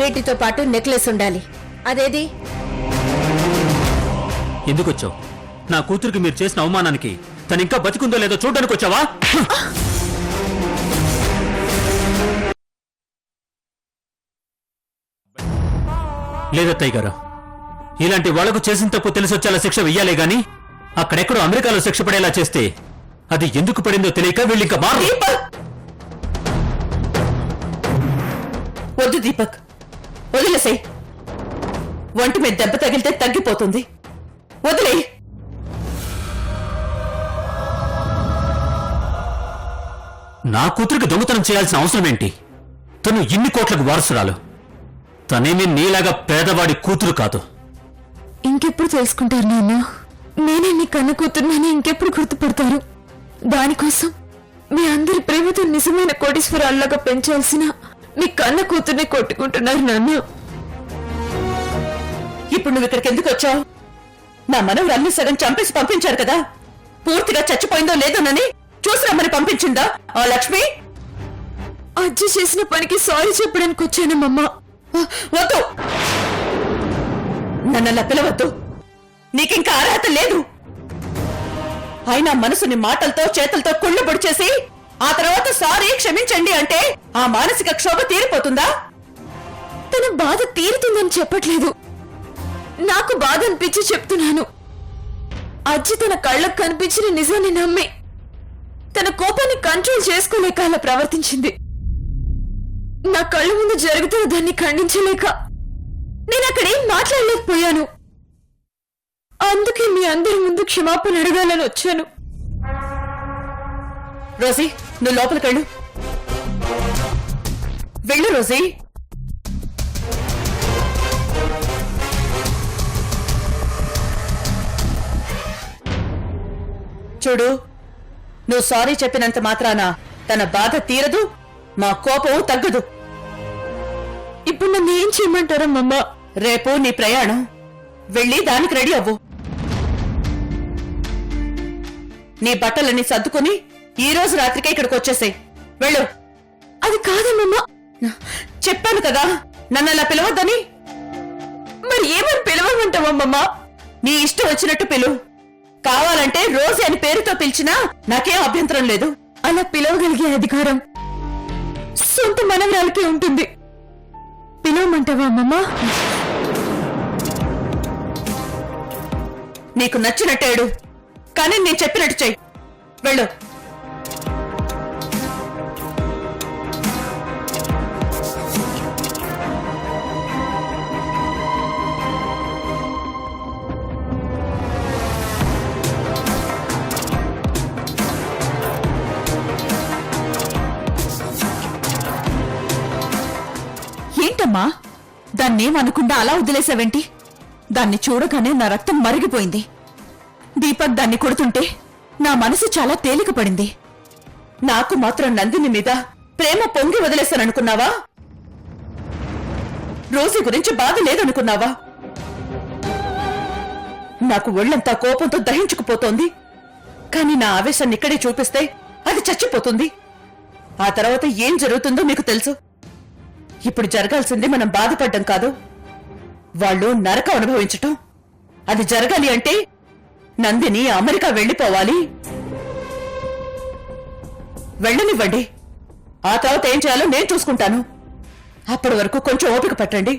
వీటితో పాటు నెక్లెస్ ఉండాలి. అదేది? ఎందుకొచ్చావు? నా కూతురికి మీరు చేసిన అవమానానికి తను ఇంకా బతికుందో లేదో చూడడానికి వచ్చావా? లేదత్తయ్య గారు, ఇలాంటి వాళ్లకు చేసిన తప్పు తెలిసొచ్చేలా శిక్ష వెయ్యాలే గాని అక్కడెక్కడో అమెరికాలో శిక్ష పడేలా చేస్తే అది ఎందుకు పడిందో తెలియక వీళ్ళింక మారు. వద్దు దీపక్, వదిలేసే. ఒంటి మీద దెబ్బ తగిలితే తగ్గిపోతుంది. వదిలే. నా కూతురికి దొంగతనం చేయాల్సిన అవసరం ఏంటి? తను ఇన్ని కోట్లకు వారసురాలు. తనేమీ నీలాగా పేదవాడి కూతురు కాదు. ఇంకెప్పుడు తెలుసుకుంటారు నాన్న? నేనే నీ కన్న కూతురునని ఇంకెప్పుడు గుర్తుపడతారు? దానికోసం మీ అందరి ప్రేమతో నిజమైన కోటీశ్వరాల్లాగా పెంచాల్సిన మీ కన్న కూతుర్ని కొట్టుకుంటున్నారు నాన్న. ఇప్పుడు నువ్వు ఇక్కడికి ఎందుకు వచ్చావు? నా మనవరాన్ని సగం చంపేసి పంపించారు కదా, పూర్తిగా చచ్చిపోయిందో లేదోనని చూసి రమ్మని పంపించిందా ఆ లక్ష్మి? అజ్జి చేసిన పనికి సారీ చెప్పడానికి వచ్చానమ్మా. వద్దు, నన్నలా పిలవద్దు. నీకింకా అర్హత లేదు. అయినా మనసుని మాటలతో చేతులతో కుళ్ళు పొడిచేసి ఆ తర్వాత సారీ క్షమించండి అంటే ఆ మానసిక క్షోభ తీరిపోతుందా? తన బాధ తీరుతుందని చెప్పట్లేదు, నాకు బాధ అనిపించి చెప్తున్నాను. అజ్జి తన కళ్ళకు కనిపించిన నిజాన్ని నమ్మి తన కోపాన్ని కంట్రోల్ చేసుకోలేక అలా ప్రవర్తించింది. నా కళ్ళ ముందు జరుగుతున్న దాన్ని ఖండించలేక నేను అక్కడేం మాట్లాడలేకపోయాను. అందుకే మీ అందరి ముందు క్షమాపణ అడగాలని వచ్చాను. రోజీ, నువ్వు లోపలికెళ్ళు. వెళ్ళు రోజీ. చూడు, నువ్వు సారీ చెప్పినంత మాత్రాన తన బాధ తీరదు, మా కోపం తగ్గదు. ఇప్పుడు నన్ను ఏం చేయమంటారమ్మా? రేపు నీ ప్రయాణం, వెళ్ళి దానికి రెడీ అవ్వు. నీ బట్టలన్నీ సర్దుకుని ఈ రోజు రాత్రికే ఇక్కడికి వచ్చేసాయి. వెళ్ళు. అది కాదమ్మా. చెప్పాను కదా నన్ను అలా పిలవద్దని. మరి ఏమని పిలవమంటావమ్మా? నీ ఇష్టం వచ్చినట్టు పిలువు. కావాలంటే రోజీ అని పేరుతో పిలిచినా నాకేం అభ్యంతరం లేదు. అలా పిలవగలిగే అధికారం సొంత మనవరాలకే ఉంటుంది. పిలవమంటావా అమ్మమ్మా? నీకు నచ్చినట్టేడు, కానీ నేను చెప్పినట్టు చెయ్యి. వెళ్ళు. ఏంటమ్మా, దాన్నేమనకుండా అలా వదిలేసావేంటి? దాన్ని చూడగానే నా రక్తం మరిగిపోయింది. దీపక్ దాన్ని కొడుతుంటే నా మనసు చాలా తేలిక పడింది. నాకు మాత్రం నందిని మీద ప్రేమ పొంగి వదిలేశాననుకున్నావా? రోజీ గురించి బాధ లేదనుకున్నావా? నాకు ఒళ్లంతా కోపంతో దహించుకుపోతోంది. కానీ నా ఆవేశాన్ని ఇక్కడే చూపిస్తే అది చచ్చిపోతుంది. ఆ తర్వాత ఏం జరుగుతుందో మీకు తెలుసు. ఇప్పుడు జరగాల్సింది మనం బాధపడ్డం కాదు, వాళ్ళు నరకం అనుభవించటం. అది జరగాలి అంటే నందిని అమెరికా వెళ్లిపోవాలి. వెళ్ళనివ్వండి. ఆ తర్వాత ఏం చేయాలో నేను చూసుకుంటాను. అప్పటి వరకు కొంచెం ఓపిక పట్టండి.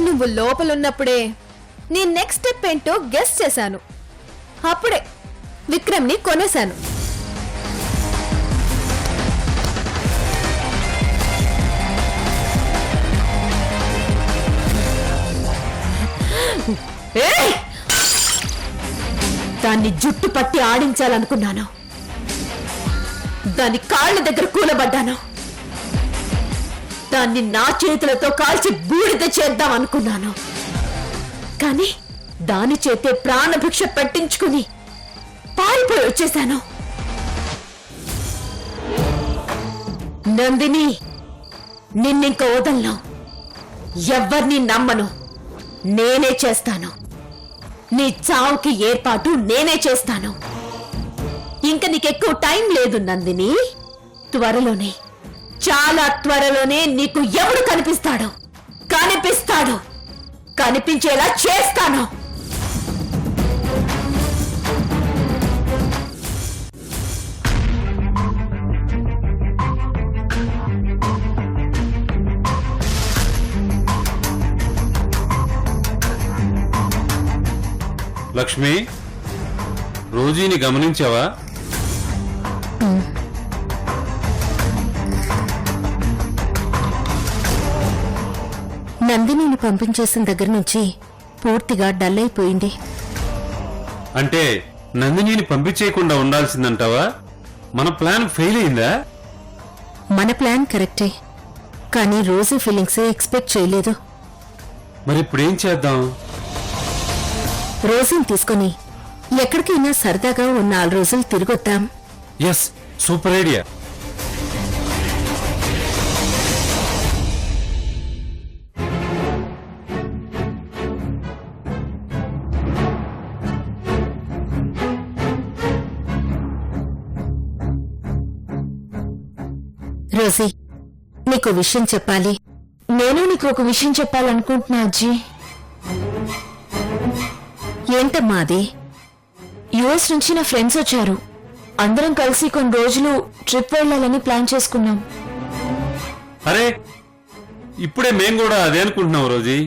నువ్వు లోపలున్నప్పుడే నీ నెక్స్ట్ స్టెప్ ఏంటో గెస్ చేశాను. అప్పుడే విక్రమ్ని కొనేశాను. దాన్ని జుట్టు పట్టి ఆడించాలనుకున్నాను. దాని కాళ్ళ దగ్గర కూలబడ్డాను. దాన్ని నా చేతులతో కాల్చి బూడిద చేద్దాం అనుకున్నాను. కానీ దాని చేతే ప్రాణభిక్ష పెట్టించుకుని పారిపోయి వచ్చేశాను. నందిని, నిన్నింక వదలను. ఎవ్వర్నీ నమ్మను. నేనే చేస్తాను. నీ చావుకి ఏర్పాటు నేనే చేస్తాను. ఇంక నీకెక్కువ టైం లేదు నందిని. త్వరలోనే, చాలా త్వరలోనే నీకు ఎవడు కనిపిస్తాడు, కనిపించేలా చేస్తాను. లక్ష్మి, రోజీని గమనించావా? నందినిని పంపించేసిన దగ్గర నుంచి పూర్తిగా డల్ అయిపోయింది. అంటే నందినిని పంపించేయకుండా ఉండాల్సిందంటావా? మన ప్లాన్ ఫెయిల్ అయిందా? మన ప్లాన్ కరెక్టే, కానీ రోజు ఫీలింగ్సే ఎక్స్పెక్ట్ చేయలేదు. మరి ఇప్పుడేం చేద్దాం? రోజుని తీసుకొని ఎక్కడికైనా సరదాగా ఓ 4 రోజులు తిరిగొద్దాం. Yes, super idea. రోజీ, నీకు విషయం చెప్పాలి. నేను నీకు ఒక విషయం చెప్పాలనుకుంటున్నా అజ్జీ. ఏంటమ్మా అది? యుఎస్ నుంచి నా ఫ్రెండ్స్ వచ్చారు. అందరం కలిసి కొన్ని రోజులు ట్రిప్ వెళ్ళాలని ప్లాన్ చేసుకున్నాం. అరే, ఇప్పుడే మేం కూడా అదే అనుకుంటున్నాం రోజీ.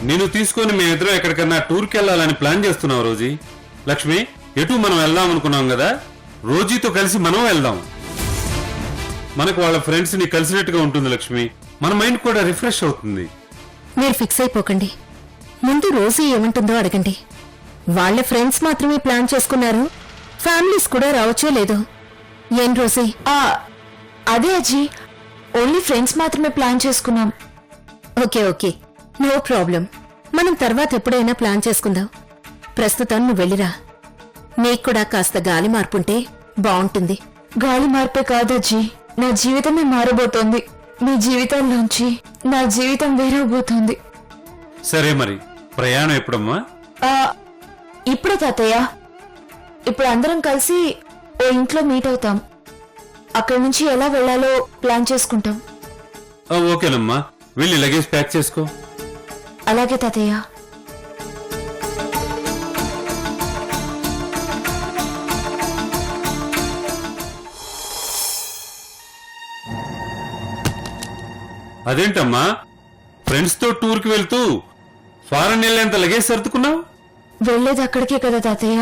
నేను తీసుకొని మేమిద్దరం ఎక్కడికన్నా టూర్కి వెళ్ళాలని ప్లాన్ చేస్తున్నాం రోజీ. లక్ష్మి, ఎటు మనం వెళ్దాం అనుకున్నాం కదా, రోజీతో కలిసి మనం వెళ్దాం. మనకు వాళ్ళ ఫ్రెండ్స్ ని కలిసినట్టుగా ఉంటుంది లక్ష్మి. మన మైండ్ కూడా రిఫ్రెష్ అవుతుంది. మీరు ఫిక్స్ అయిపోకండి. ముందు రోజు ఏమంటుందో అడగండి. వాళ్ళ ఫ్రెండ్స్ మాత్రమే ప్లాన్ చేసుకున్నారు, ఫ్యామిలీస్ కూడా రావచ్చో లేదో. ఏం రోజీ? అదే అజ్జీ, ఓన్లీ ఫ్రెండ్స్ మాత్రమే ప్లాన్ చేసుకున్నాం. Okay okay, no problem. మనం తర్వాత ఎప్పుడైనా ప్లాన్ చేసుకుందాం. ప్రస్తుతం నువ్వు వెళ్ళిరా. నీకు కూడా కాస్త గాలి మార్పుంటే బాగుంటుంది. గాలి మార్పే కాదజ్జీ, నా జీవితమే మారబోతోంది. మీ జీవితంలోంచి నా జీవితం వేరవబోతోంది. సరే, మరి ప్రయాణం ఎప్పుడమ్మా? ఇప్పుడే తాతయ్య. ఇప్పుడు అందరం కలిసి ఓ ఇంట్లో మీట్ అవుతాం. అక్కడి నుంచి ఎలా వెళ్లాలో ప్లాన్ చేసుకుంటాం. ఓకేనమ్మా, వెళ్ళి లగేజ్ ప్యాక్ చేసుకో. అలాగే తాతయ్య. అదేంటమ్మా, ఫ్రెండ్స్ తో టూర్ కి వెళ్తూ ఫారెన్ వెళ్ళేంత లగేజ్ సర్దుకున్నావు? వెళ్లేది అక్కడికే కదా తాతయ్య.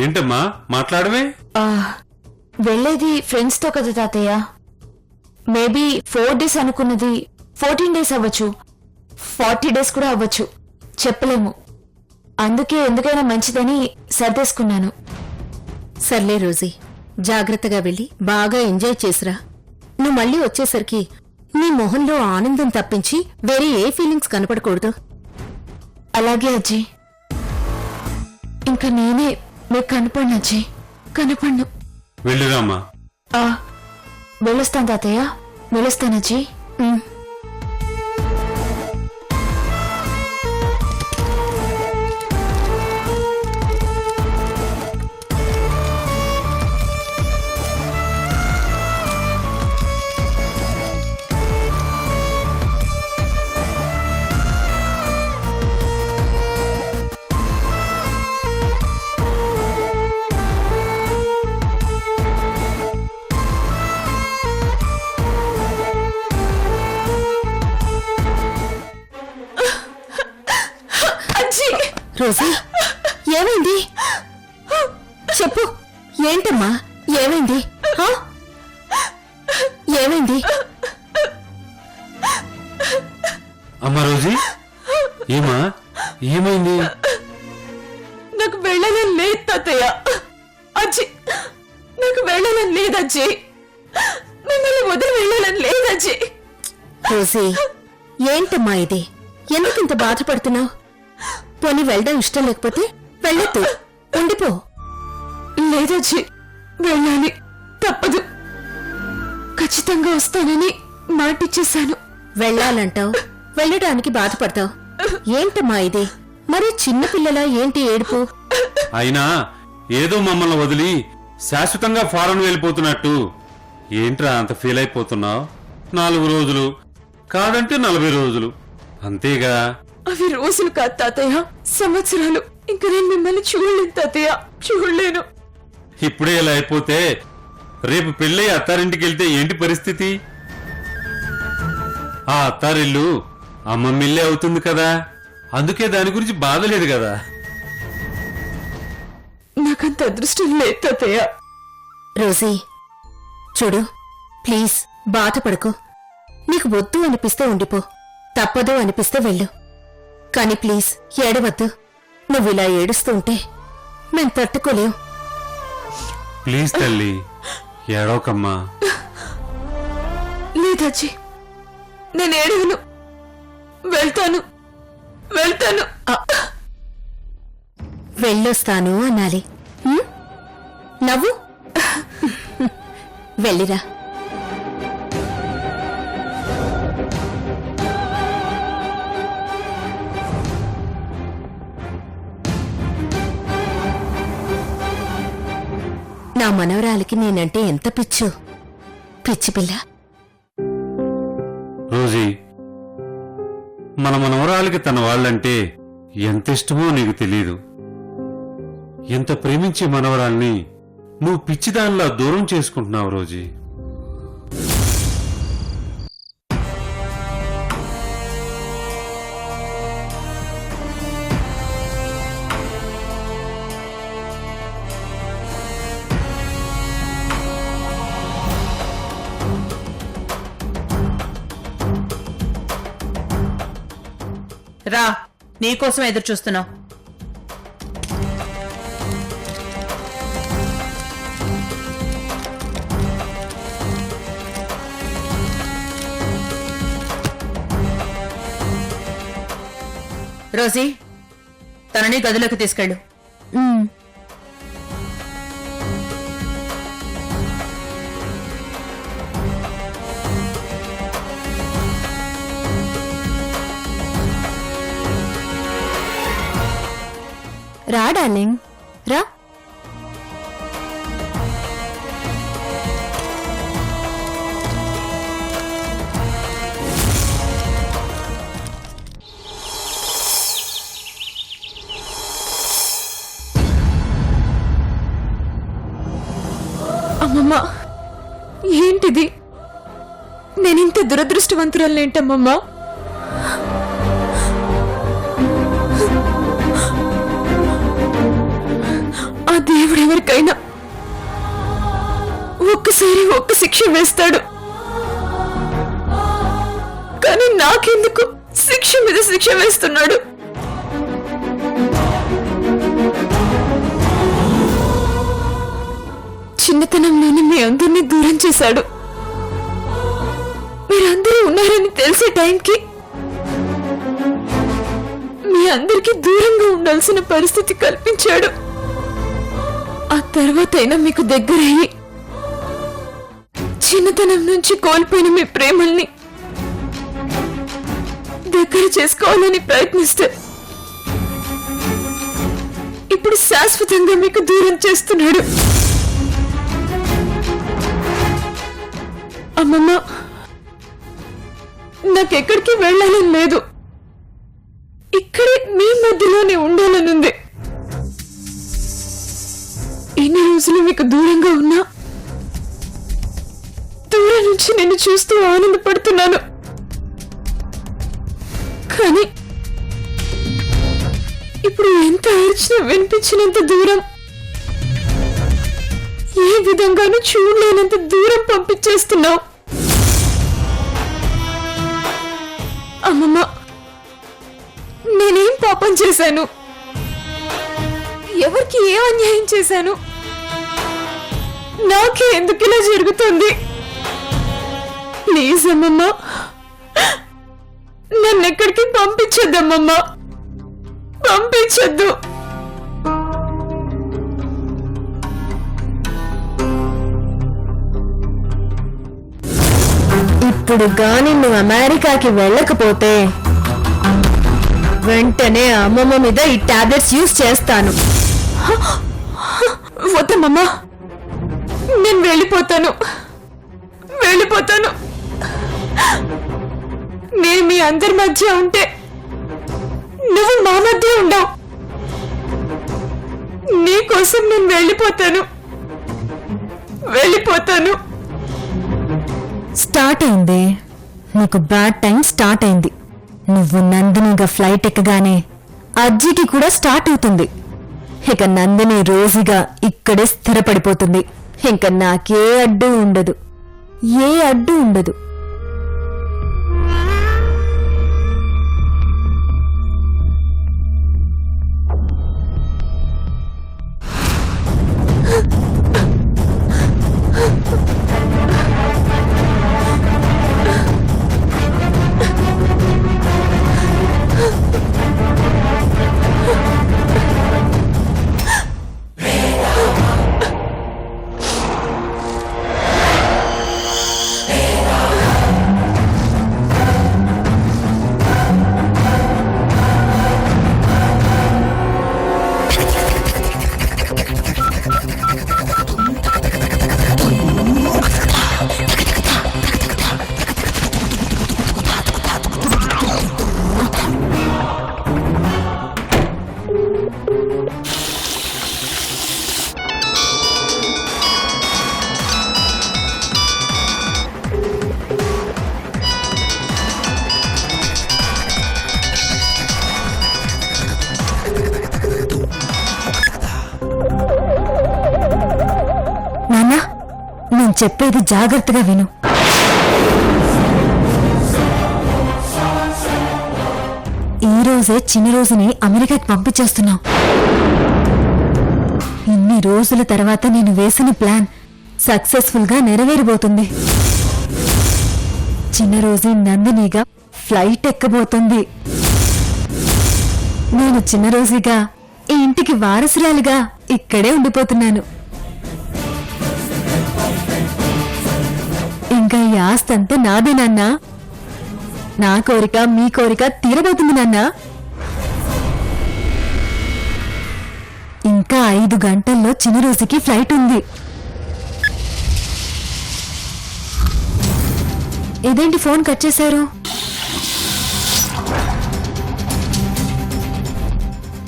ఏంటమ్మా మాట్లాడమే? వెళ్లేది ఫ్రెండ్స్ తో కదా తాతయ్య. మేబీ 4 days అనుకున్నది 14 days అవ్వచ్చు, 40 days కూడా అవ్వచ్చు, చెప్పలేము. అందుకే ఎందుకైనా మంచిదని సర్దేసుకున్నాను. సర్లే రోజీ, జాగ్రత్తగా వెళ్ళి బాగా ఎంజాయ్ చేసిరా. నువ్వు మళ్ళీ వచ్చేసరికి నీ మొహంలో ఆనందం తప్పించి వేరే ఏ ఫీలింగ్స్ కనపడకూడదు. అలాగే అజ్జీ. ఇంకా నేనే మీకు కనపడిన అజ్జీ, కనపడ్ను. వెళ్ళిరామ్మా. వెళ్ళొస్తాను తాతయ్య, వెళ్ళొస్తాను అజ్జీ. రోజీ, ఏమైంది చెప్పు. ఏంటమ్మా ఏమైంది? ఏమైంది? అమ్మా రోజీ, ఏమైంది? నాకు వెళ్ళాలని లేదు తాతయ్య. అజ్జీ, నాకు వెళ్ళాలని లేదజ్జీ. మిమ్మల్ని వదిలి వెళ్ళాలని లేదజ్జీ. రోజీ, ఏంటమ్మా ఇది? ఎందుకింత బాధపడుతున్నావు? పోనీ వెళ్ళడం ఇష్టం లేకపోతే వెళ్ళొద్దు, ఉండిపో. లేదజ్జీ, వెళ్ళాలి, తప్పదు. ఖచ్చితంగా వస్తానని మాటిచ్చేశాను. వెళ్ళాలంటావు, వెళ్ళడానికి బాధపడతావు. ఏంటమ్మా ఇది? మరి చిన్నపిల్లలా ఏంటి ఏడుపు? అయినా ఏదో మమ్మల్ని వదిలి శాశ్వతంగా ఫారెన్ వెళ్ళిపోతున్నట్టు ఏంట్రా అంత ఫీల్ అయిపోతున్నావు? 4 రోజులు కాదంటే 40 రోజులు అంతేగా. అవి రోజులు కాదు తాతయ్య, సంవత్సరాలు. ఇంక నేను మిమ్మల్ని చూడలేను తాతయ్య, చూడలేను. ఇప్పుడే ఇలా అయిపోతే రేపు పెళ్ళై అత్తారింటికి వెళ్తే ఏంటి పరిస్థితి? ఆ అత్తారిల్లు అమ్మమ్మిల్లే అవుతుంది కదా, అందుకే దాని గురించి బాధ లేదు కదా. నాకంత అదృష్టం లేదు తాతయ్య. రోజీ చూడు, ప్లీజ్ బాధపడకు. నీకు వద్దు అనిపిస్తే ఉండిపో, తప్పదు అనిపిస్తే వెళ్ళు. కాని ప్లీజ్ ఏడవద్దు. నువ్విలా ఏడుస్తూ ఉంటే మేం తట్టుకోలేం. ప్లీజ్ తల్లి ఏడవకమ్మా. లేదచ్చి, నేను ఏడవను. వెళ్తాను వెళ్తాను. వెళ్ళొస్తాను అనాలి. హ్మ్? నవ్వు. వెళ్ళిరా. నా మనవరాలికి నేనంటే ఎంత పిచ్చు. పిచ్చి పిల్ల. రోజీ, మన మనవరాలికి తన వాళ్ళంటే ఎంత ఇష్టమో నీకు తెలీదు. ఎంత ప్రేమించే మనవరాల్ని నువ్వు పిచ్చిదానిలా దూరం చేసుకుంటున్నావు రోజీ. రా, నీకోసం ఎదురు చూస్తున్నావు. రోజీ, తనని గదిలోకి తీసుకెళ్ళు. రా డార్లింగ్, రా. అమ్మమ్మ, ఏంటిది? నేనింత దురదృష్టవంతురాలేంటమ్మమ్మా? ఆ దేవుడెవరికైనా ఒక్కసారి ఒక్క శిక్ష వేస్తాడు, కానీ నాకెందుకు శిక్ష మీద శిక్ష వేస్తున్నాడు? చిన్నతనంలోనే మీ అందరినీ దూరం చేశాడు. మీరందరూ ఉన్నారని తెలిసే టైంకి మీ అందరికీ దూరంగా ఉండాల్సిన పరిస్థితి కల్పించాడు. ఆ తర్వాతైనా మీకు దగ్గరయ్యి చిన్నతనం నుంచి కోల్పోయిన మీ ప్రేమల్ని దగ్గర చేసుకోవాలని ప్రయత్నిస్తే ఇప్పుడు శాశ్వతంగా మీకు దూరం చేస్తున్నాడు. అమ్మమ్మ, నాకెక్కడికి వెళ్ళాలని లేదు, ఇక్కడే మీ మధ్యలోనే ఉండాలనుంది. ఎన్ని రోజులు మీకు దూరంగా ఉన్నా దూరం నుంచి నిన్ను చూస్తూ ఆనందపడుతున్నాను. కానీ ఇప్పుడు ఎంత అరిచినా వినిపించినంత దూరం, ఏ విధంగానూ చూడలేనంత దూరం పంపించేస్తున్నావు. అమ్మమ్మ, నేనేం పాపం చేశాను? ఎవరికి ఏ అన్యాయం చేశాను? నాకే ఎందుకు ఇలా జరుగుతుంది? ప్లీజ్ అమ్మమ్మ, నన్నెక్కడికి పంపించొద్దమ్మమ్మ, పంపించొద్దు. ఇప్పుడు గాని నువ్వు అమెరికాకి వెళ్ళకపోతే వెంటనే అమ్మమ్మ మీద ఈ టాబ్లెట్స్ యూజ్ చేస్తాను. వద్దమ్మా, నేను వెళ్ళిపోతాను. నేను మీ అందరి మధ్య ఉంటే నువ్వు మా మధ్య ఉండవు. నీకోసం నేను వెళ్ళిపోతాను. స్టార్ట్ అయింది, నీకు బ్యాడ్ టైం స్టార్ట్ అయింది. నువ్వు నందినిగా ఫ్లైట్ ఎక్కగానే అజ్జికి కూడా స్టార్ట్ అవుతుంది. ఇక నందిని రోజుగా ఇక్కడే స్థిరపడిపోతుంది. ఇంక నాకే అడ్డు ఉండదు. నాన్నా, నేను చెప్పేది జాగ్రత్తగా విను. ఈ రోజే చిన్ని రోజుని అమెరికాకి పంపించేస్తున్నాం. ఇన్ని రోజుల తర్వాత నేను వేసిన ప్లాన్ సక్సెస్ఫుల్ గా నెరవేరబోతుంది. చిన్న రోజు నందినిగా ఫ్లైట్ ఎక్కబోతుంది. నేను చిన్న రోజుగా ఈ ఇంటికి వారసురాలిగా ఇక్కడే ఉండిపోతున్నాను. ఇంకా ఈ ఆస్తంతా నాదే నాన్నా. నా కోరిక మీ కోరిక తీరబోతుంది నాన్నా. ఇంకా 5 గంటల్లో చిన్న రోజుకి ఫ్లైట్ ఉంది. ఇదేంటి ఫోన్ కట్ చేశారు?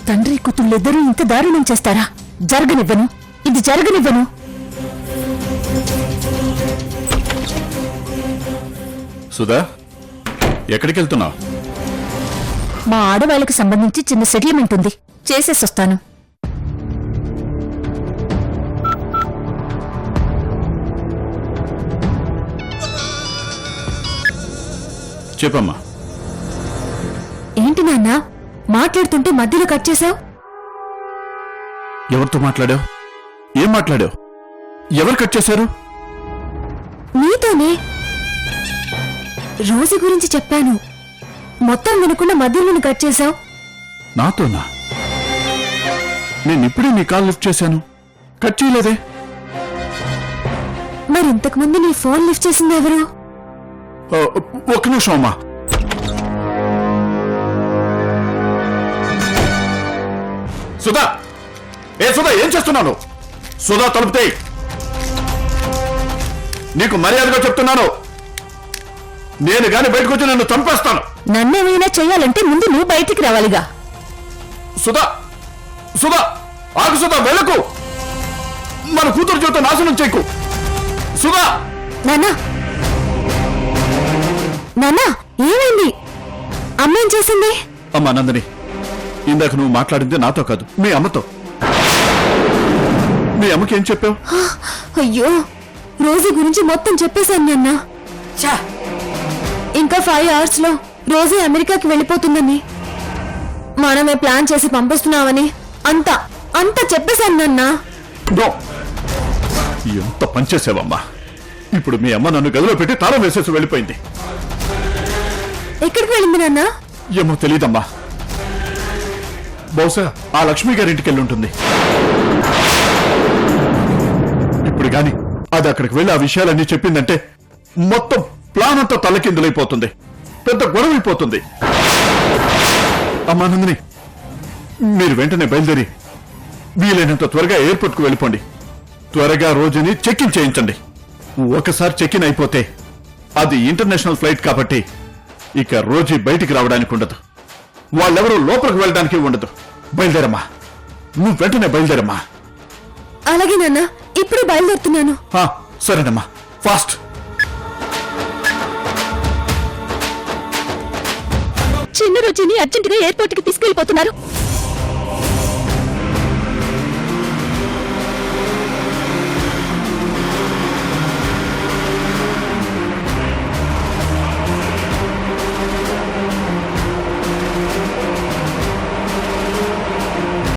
తండ్రి కూతుళ్ళిద్దరూ ఇంత దారుణం చేస్తారా? జరగనివ్వను, ఇది జరగనివ్వను. సుధా, ఎక్కడికి వెళ్తున్నావు? మా ఆడవాళ్ళకి సంబంధించి చిన్న సెటిల్మెంట్ ఉంది, చేసేసొస్తాను. చెప్పమ్మా. ఏంటి నాన్నా, మాట్లాడుతుంటే మధ్యలో కట్ చేశావు? ఎవరితో మాట్లాడావు? ఏం మాట్లాడావు? ఎవరు కట్ చేశారు? నీతోనే. రోజు గురించి చెప్పాను, మొత్తం వినకుండా మధ్యలో కట్ చేశావు. నాతోనా? నేను ఇప్పుడే నీ కాల్ లిఫ్ట్ చేశాను, కట్ చేయలేదే. మరి ఇంతకుముందు నీ ఫోన్ లిఫ్ట్ చేసింది ఎవరు? ఒక్క నిమిషం అమ్మా. సుధా, సుధా, ఏం చేస్తున్నాను? సుధా, తలుపుతే. నీకు మర్యాదగా చెప్తున్నాను, నేను గాని బయటకు వచ్చి నన్ను చంపేస్తాను. నన్నేమైనా చెయ్యాలంటే ముందు నువ్వు బయటికి రావాలిగా. సుధా, సుధా, ఆగు సుధా, వెళ్ళకు. మన కూతురు జీవితం నాశనం చేయకు సుధా. నాన్నా, నాన్నా, ఏమైంది? అమ్మ ఏం చేసింది? అమ్మా నందిని, ఇందాక నువ్వు మాట్లాడింది నాతో కాదు, మీ అమ్మతో. మీ అమ్మకి ఏం చెప్పావు? అయ్యో, రోజు గురించి మొత్తం చెప్పేశాను నాన్నా. ఇంకా 5 hours లో రోజే అమెరికాకి వెళ్ళిపోతుందని, మనమే ప్లాన్ చేసి పంపిస్తున్నామని అంతా అంతా చెప్పేశాను నాన్నా. నో, ఎంత పనిచేసావమ్మా. ఇప్పుడు మీ అమ్మ నన్ను గదిలో పెట్టి తాళం వేసేసి వెళ్ళిపోయింది. ఎక్కడికి వెళ్ళింది నాన్నా? ఏమో తెలీదమ్మా, బహుశా ఆ లక్ష్మి గారింటికి వెళ్ళి ఉంటుంది. ఇప్పుడు గాని అది అక్కడికి వెళ్ళి ఆ విషయాలన్నీ చెప్పిందంటే మొత్తం ప్లాన్ అంతా తలకిందులైపోతుంది, పెద్ద గొడవైపోతుంది. అమ్మా నందిని మీరు వెంటనే బయలుదేరి వీలైనంత త్వరగా ఎయిర్పోర్ట్కు వెళ్ళిపోండి. త్వరగా రోజుని చెక్ ఇన్ చేయించండి. ఒకసారి చెక్ ఇన్ అయిపోతే అది ఇంటర్నేషనల్ ఫ్లైట్ కాబట్టి ఇక రోజు బయటికి రావడానికి ఉండదు. వాళ్ళెవరూ లోపలికి వెళ్ళడానికి ఉండదు. బయలుదేరమ్మా, నువ్వు వెంటనే బయలుదేరమ్మా. అలాగే నాన్న, ఇప్పుడు బయలుదేరుతున్నాను. సరేనమ్మా, ఫాస్ట్. చిన్న రోజుని అర్జెంటుగా ఎయిర్పోర్ట్ కి తీసుకెళ్లిపోతున్నారు.